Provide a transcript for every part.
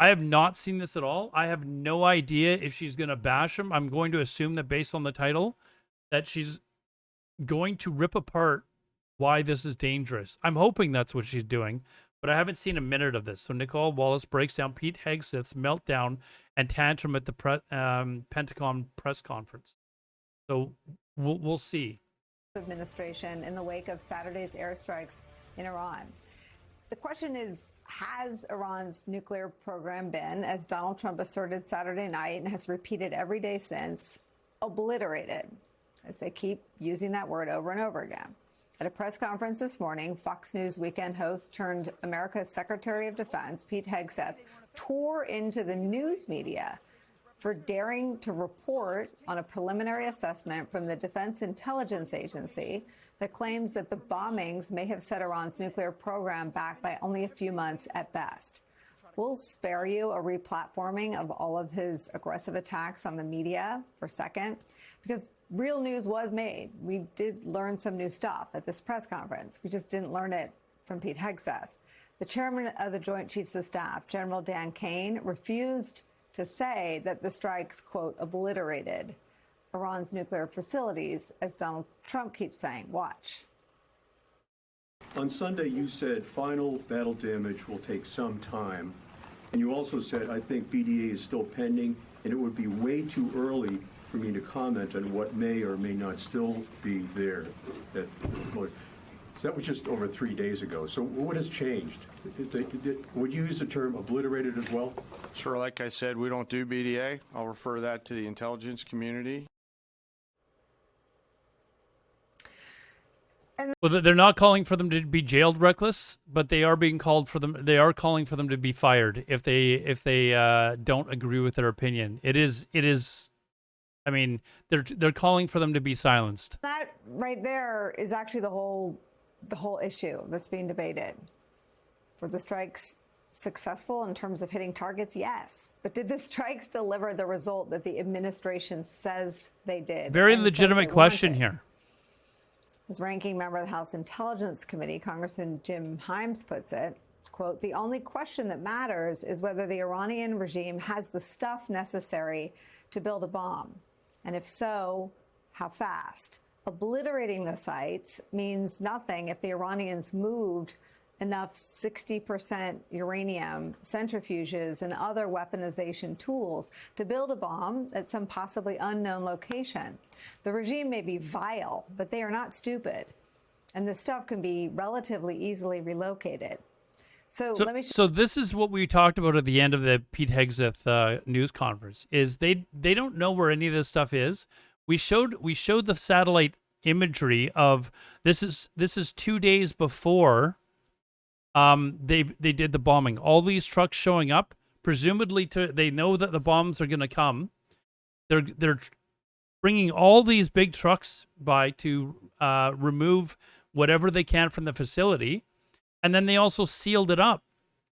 I have not seen this at all. I have no idea if she's going to bash him. I'm going to assume that based on the title, that she's going to rip apart why this is dangerous. I'm hoping that's what she's doing, but I haven't seen a minute of this. So Nicole Wallace breaks down Pete Hegseth's meltdown and tantrum at the Pentagon press conference. So we'll see. Administration in the wake of Saturday's airstrikes in Iran. The question is, has Iran's nuclear program been, as Donald Trump asserted Saturday night and has repeated every day since, obliterated? As they keep using that word over and over again. At a press conference this morning, Fox News weekend host turned America's Secretary of Defense, Pete Hegseth, tore into the news media for daring to report on a preliminary assessment from the Defense Intelligence Agency that claims that the bombings may have set Iran's nuclear program back by only a few months at best. We'll spare you a replatforming of all of his aggressive attacks on the media for a second, because real news was made. We did learn some new stuff at this press conference. We just didn't learn it from Pete Hegseth. The chairman of the Joint Chiefs of Staff, General Dan Kane, refused to say that the strikes, quote, obliterated Iran's nuclear facilities, as Donald Trump keeps saying. Watch. On Sunday, you said final battle damage will take some time. And you also said, I think BDA is still pending, and it would be way too early for me to comment on what may or may not still be there. So that was just over 3 days ago. So what has changed? Would you use the term obliterated as well? Sure, like I said, we don't do BDA. I'll refer that to the intelligence community. Well, they're not calling for them to be jailed reckless, but they are being called for them. They are calling for them to be fired if they don't agree with their opinion. It is. I mean, they're calling for them to be silenced. That right there is actually the whole issue that's being debated. Were the strikes successful in terms of hitting targets? Yes. But did the strikes deliver the result that the administration says they did? Very legitimate question here. As ranking member of the House Intelligence Committee, Congressman Jim Himes puts it, quote, the only question that matters is whether the Iranian regime has the stuff necessary to build a bomb. And if so, how fast? Obliterating the sites means nothing if the Iranians moved enough 60% uranium centrifuges and other weaponization tools to build a bomb at some possibly unknown location. The regime may be vile, but they are not stupid. And the stuff can be relatively easily relocated. So this is what we talked about at the end of the Pete Hegseth news conference, is they don't know where any of this stuff is. We showed the satellite imagery of this is 2 days before they did the bombing. All these trucks showing up, presumably they know that the bombs are going to come. They're bringing all these big trucks by to remove whatever they can from the facility, and then they also sealed it up,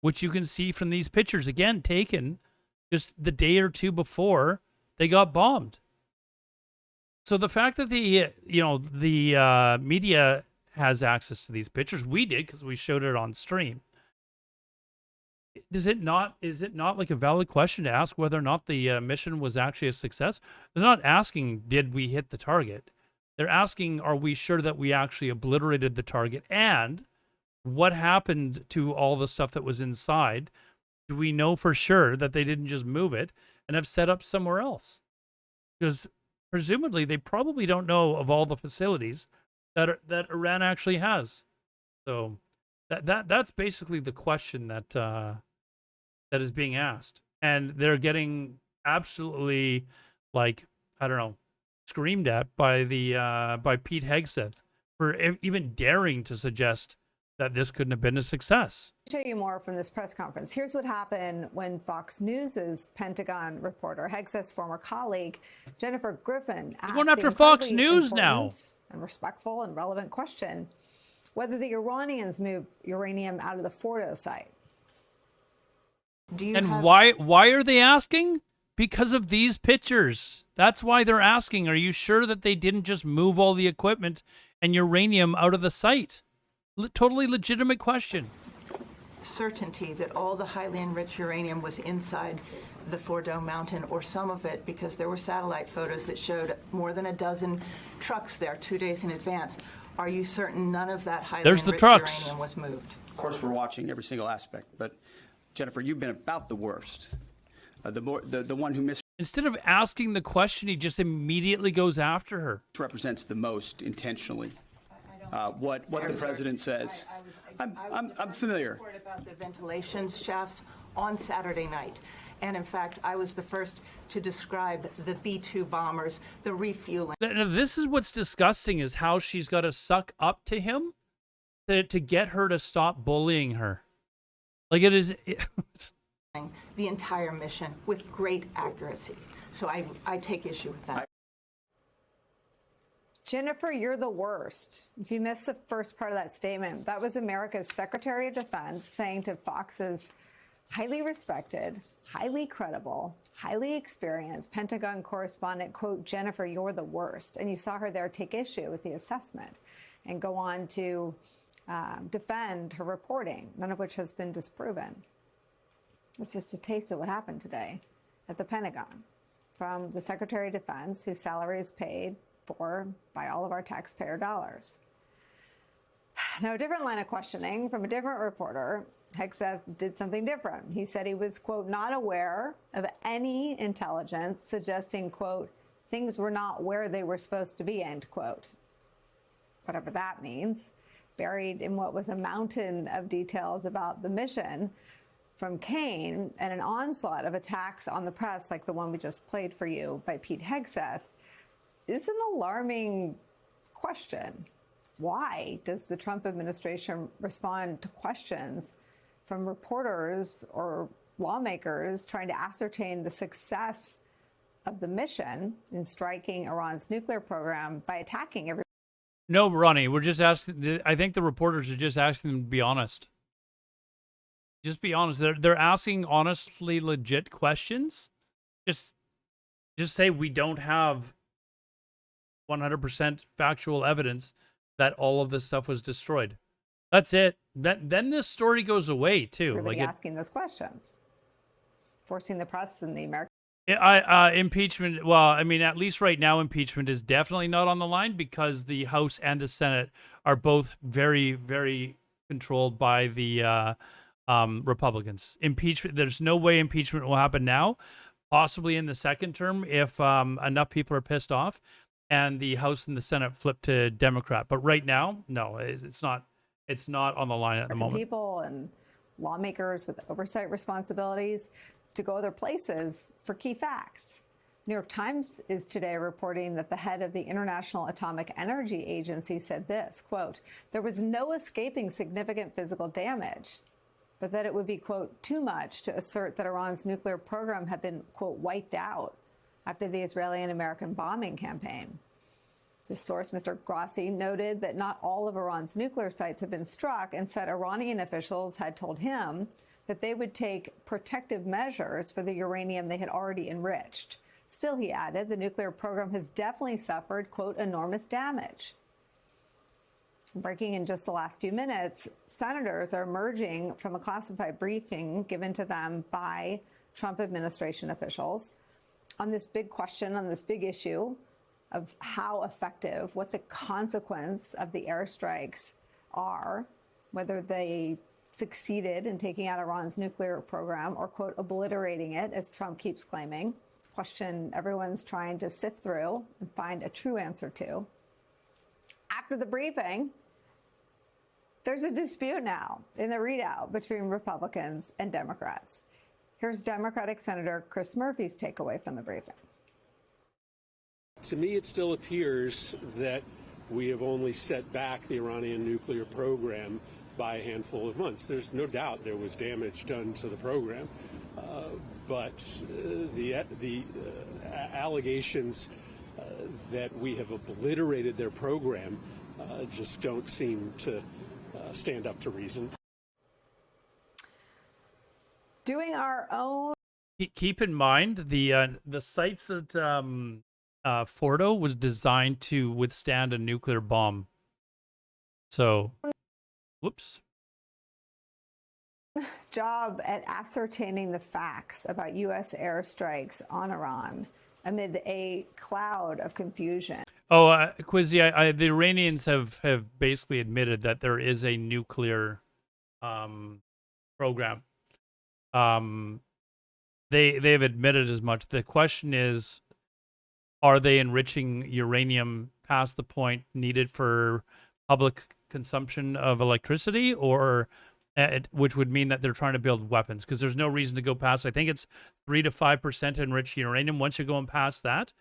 which you can see from these pictures again taken just the day or two before they got bombed. So the fact that the media has access to these pictures, we did because we showed it on stream. Is it not like a valid question to ask whether or not the mission was actually a success? They're not asking, did we hit the target? They're asking, are we sure that we actually obliterated the target? And what happened to all the stuff that was inside? Do we know for sure that they didn't just move it and have set up somewhere else? Because presumably they probably don't know of all the facilities that Iran actually has. So that's basically the question that is being asked, and they're getting absolutely, like, I don't know, screamed at by Pete Hegseth for even daring to suggest that this couldn't have been a success. I'll show you more from this press conference. Here's what happened when Fox News's Pentagon reporter, Hegseth's former colleague, Jennifer Griffin, asked going after Fox News now. And respectful and relevant question, whether the Iranians moved uranium out of the Fordo site. Why are they asking? Because of these pictures. That's why they're asking. Are you sure that they didn't just move all the equipment and uranium out of the site? Totally legitimate question. certainty that all the highly enriched uranium was inside the Fordo Mountain, or some of it, because there were satellite photos that showed more than a dozen trucks there 2 days in advance. Are you certain none of that highly There's the enriched trucks. uranium was moved? Of course, we're watching every single aspect, but Jennifer, you've been about the worst. The one who Instead of asking the question, he just immediately goes after her. misrepresents the most intentionally what the president says. I'm familiar. Report about the ventilation shafts on Saturday night. And in fact, I was the first to describe the B-2 bombers, the refueling. Now, this is what's disgusting, is how she's got to suck up to him to get her to stop bullying her. Like, it is... The entire mission with great accuracy. So I take issue with that. Jennifer, you're the worst. If you missed the first part of that statement, that was America's Secretary of Defense saying to Fox's highly respected, highly credible, highly experienced Pentagon correspondent, quote, Jennifer, you're the worst. And you saw her there take issue with the assessment and go on to defend her reporting, none of which has been disproven. It's just a taste of what happened today at the Pentagon from the Secretary of Defense, whose salary is paid for by all of our taxpayer dollars. Now, a different line of questioning from a different reporter. Hegseth did something different. He said he was, quote, not aware of any intelligence suggesting, quote, things were not where they were supposed to be, end quote. Whatever that means. Buried in what was a mountain of details about the mission from Kane and an onslaught of attacks on the press like the one we just played for you by Pete Hegseth is an alarming question. Why does the Trump administration respond to questions from reporters or lawmakers trying to ascertain the success of the mission in striking Iran's nuclear program by attacking every? No, Ronnie, we're just asking. I think the reporters are just asking them to be honest. Just be honest. They're asking honestly legit questions. Just say we don't have 100% factual evidence that all of this stuff was destroyed. That's it. Then this story goes away too. Really asking those questions, forcing the press and the American. Impeachment. Well, I mean, at least right now, impeachment is definitely not on the line because the House and the Senate are both very, very controlled by the Republicans. Impeachment. There's no way impeachment will happen now. Possibly in the second term if enough people are pissed off, and the House and the Senate flip to Democrat. But right now, no, it's not. It's not on the line at the moment. People and lawmakers with oversight responsibilities to go other places for key facts. New York Times is today reporting that the head of the International Atomic Energy Agency said this, quote, there was no escaping significant physical damage, but that it would be, quote, too much to assert that Iran's nuclear program had been, quote, wiped out after the Israeli and American bombing campaign. The source, Mr. Grossi, noted that not all of Iran's nuclear sites had been struck and said Iranian officials had told him that they would take protective measures for the uranium they had already enriched. Still, he added, the nuclear program has definitely suffered, quote, enormous damage. Breaking in just the last few minutes, senators are emerging from a classified briefing given to them by Trump administration officials on this big question, on this big issue of how effective, what the consequence of the airstrikes are, whether they succeeded in taking out Iran's nuclear program or, quote, obliterating it, as Trump keeps claiming. Question everyone's trying to sift through and find a true answer to. After the briefing, there's a dispute now in the readout between Republicans and Democrats. Here's Democratic Senator Chris Murphy's takeaway from the briefing. To me, it still appears that we have only set back the Iranian nuclear program by a handful of months. There's no doubt there was damage done to the program, but the allegations that we have obliterated their program just don't seem to stand up to reason. Doing our own. Keep in mind the sites that Fordo was designed to withstand a nuclear bomb. So, whoops. job at ascertaining the facts about U.S. airstrikes on Iran amid a cloud of confusion. Oh, Quizzy, the Iranians have basically admitted that there is a nuclear program. They've admitted as much. The question is, are they enriching uranium past the point needed for public consumption of electricity, or which would mean that they're trying to build weapons? Because there's no reason to go past. I think it's 3 to 5% enriched uranium. Once you're going past that,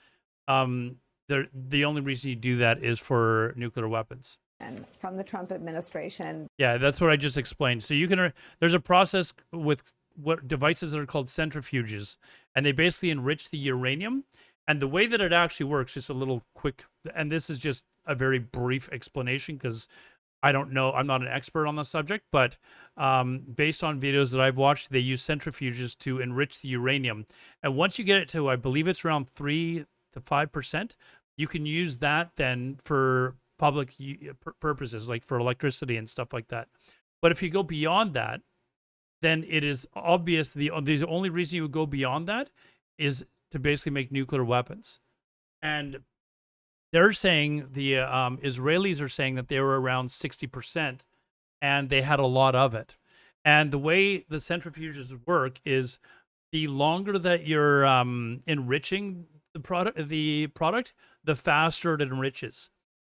the only reason you do that is for nuclear weapons. And from the Trump administration. Yeah, that's what I just explained. So you can there's a process with what devices that are called centrifuges, and they basically enrich the uranium. And the way that it actually works, just a little quick, and this is just a very brief explanation because I don't know, I'm not an expert on the subject, but based on videos that I've watched, they use centrifuges to enrich the uranium. And once you get it to, I believe it's around 3 to 5%, you can use that then for public purposes, like for electricity and stuff like that. But if you go beyond that, then it is obvious the only reason you would go beyond that is to basically make nuclear weapons. And they're saying, the Israelis are saying that they were around 60%, and they had a lot of it. And the way the centrifuges work is the longer that you're enriching the product, the faster it enriches.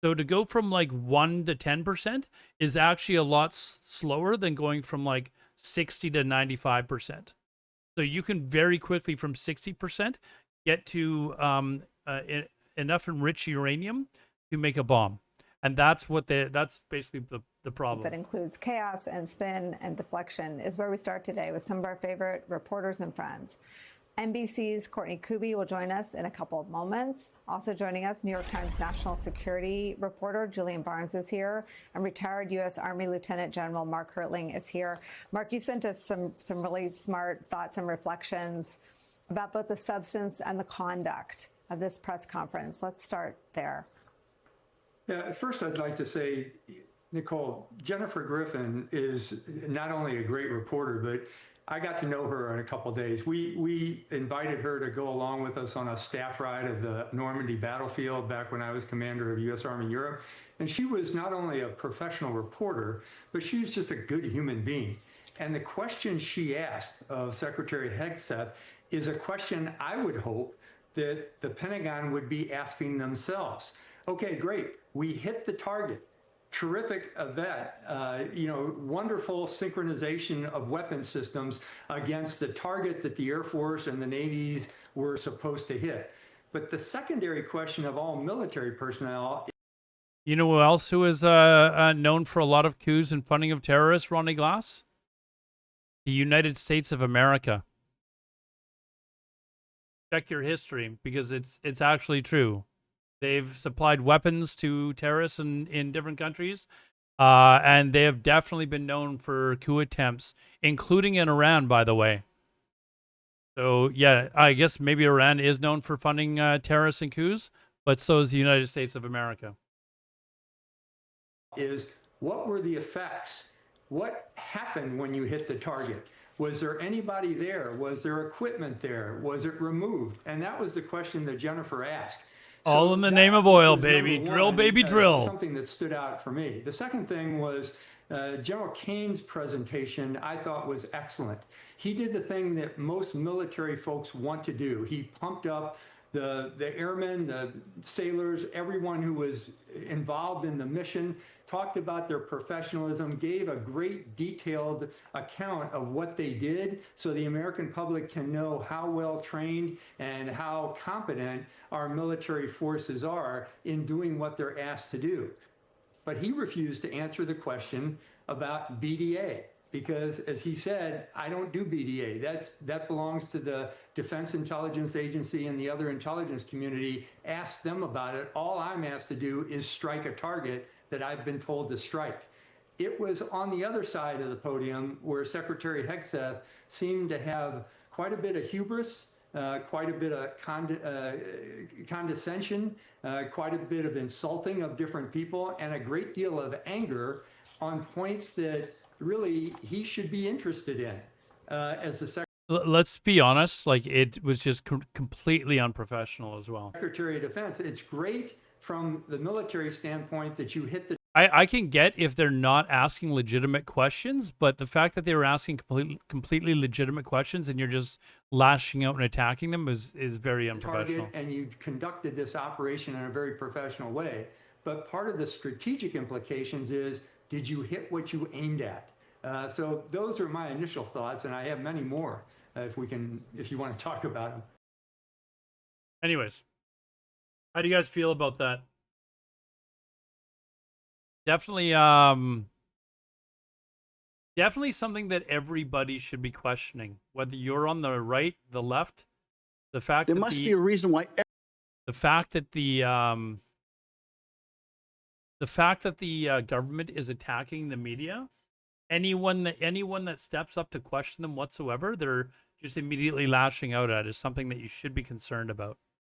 So to go from like 1 to 10% is actually a lot slower than going from like 60 to 95%. So you can very quickly from 60% get to enough enriched uranium to make a bomb. And that's basically the problem. That includes chaos and spin and deflection is where we start today with some of our favorite reporters and friends. NBC's Courtney Kuby will join us in a couple of moments. Also joining us, New York Times national security reporter Julian Barnes is here, and retired U.S. Army Lieutenant General Mark Hertling is here. Mark, you sent us some really smart thoughts and reflections about both the substance and the conduct of this press conference. Let's start there. Yeah, first I'd like to say, Nicole, Jennifer Griffin is not only a great reporter, but I got to know her in a couple of days. We invited her to go along with us on a staff ride of the Normandy battlefield back when I was commander of U.S. Army Europe. And she was not only a professional reporter, but she was just a good human being. And the question she asked of Secretary Hegseth is a question I would hope that the Pentagon would be asking themselves. Okay, great, we hit the target. Terrific event, wonderful synchronization of weapon systems against the target that the Air Force and the Navies were supposed to hit. But the secondary question of all military personnel. You know who else who is known for a lot of coups and funding of terrorists, Ronnie Glass? The United States of America. Check your history, because it's actually true. They've supplied weapons to terrorists in different countries, and they have definitely been known for coup attempts, including in Iran, by the way. So, yeah, I guess maybe Iran is known for funding terrorists and coups, but so is the United States of America. Is what were the effects? What happened when you hit the target? Was there anybody there? Was there equipment there? Was it removed? And that was the question that Jennifer asked. All in the name of oil, baby. Drill, baby, drill. Something that stood out for me. The second thing was General Kane's presentation, I thought, was excellent. He did the thing that most military folks want to do. He pumped up the airmen, the sailors, everyone who was involved in the mission, talked about their professionalism, gave a great detailed account of what they did so the American public can know how well trained and how competent our military forces are in doing what they're asked to do. But he refused to answer the question about BDA because, as he said, I don't do BDA. That belongs to the Defense Intelligence Agency and the other intelligence community. Ask them about it. All I'm asked to do is strike a target that I've been told to strike. It was on the other side of the podium where Secretary Hegseth seemed to have quite a bit of hubris, quite a bit of condescension, quite a bit of insulting of different people, and a great deal of anger on points that really he should be interested in as the Let's be honest, like it was just completely unprofessional as well. Secretary of Defense. It's great from the military standpoint that you hit the I can get if they're not asking legitimate questions, but the fact that they were asking completely legitimate questions and you're just lashing out and attacking them is very unprofessional. target, and you conducted this operation in a very professional way. But part of the strategic implications is, did you hit what you aimed at? So those are my initial thoughts, and I have many more if you want to talk about them. Anyways, how do you guys feel about that? Definitely, definitely something that everybody should be questioning. Whether you're on the right, the left, the fact There must be a reason why. the fact that the government is attacking the media, anyone that steps up to question them whatsoever, they're just immediately lashing out at is something that you should be concerned about.